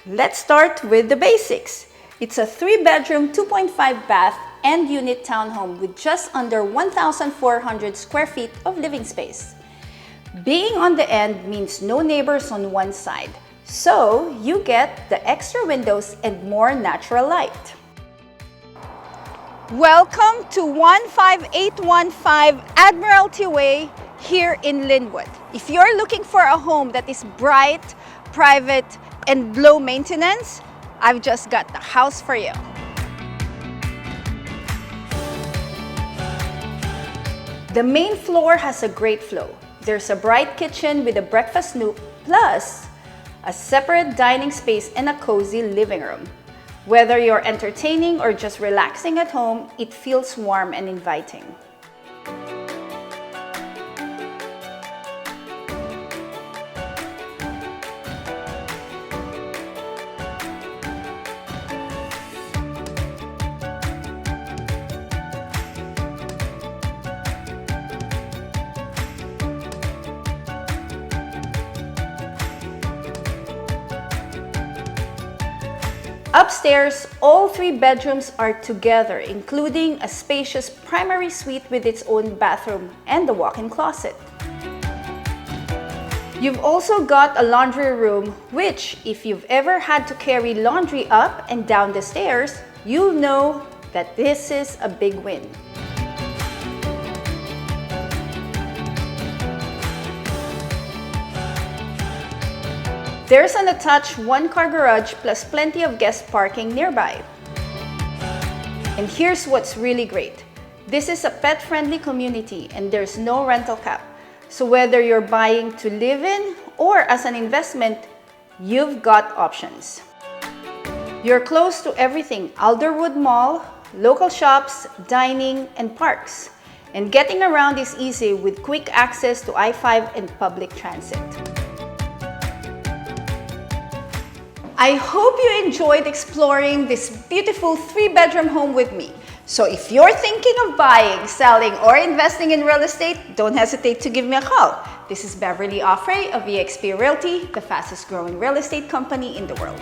Let's start with the basics. It's a 3-bedroom, 2.5 bath and unit townhome with just under 1,400 square feet of living space. Being on the end means no neighbors on one side, so you get the extra windows and more natural light. Welcome to 15815 Admiralty Way here in Lynnwood. If you're looking for a home that is bright, private, and low maintenance, I've just got the house for you. The main floor has a great flow. There's a bright kitchen with a breakfast nook, plus a separate dining space and a cozy living room. Whether you're entertaining or just relaxing at home, it feels warm and inviting. Upstairs, all 3 bedrooms are together, including a spacious primary suite with its own bathroom and a walk-in closet. You've also got a laundry room, which, if you've ever had to carry laundry up and down the stairs, you'll know that this is a big win. There's an attached 1-car garage plus plenty of guest parking nearby. And here's what's really great. This is a pet-friendly community and there's no rental cap. So whether you're buying to live in or as an investment, you've got options. You're close to everything: Alderwood Mall, local shops, dining, and parks. And getting around is easy with quick access to I-5 and public transit. I hope you enjoyed exploring this beautiful 3-bedroom home with me. So if you're thinking of buying, selling, or investing in real estate, don't hesitate to give me a call. This is Beverly Auffray of eXp Realty, the fastest growing real estate company in the world.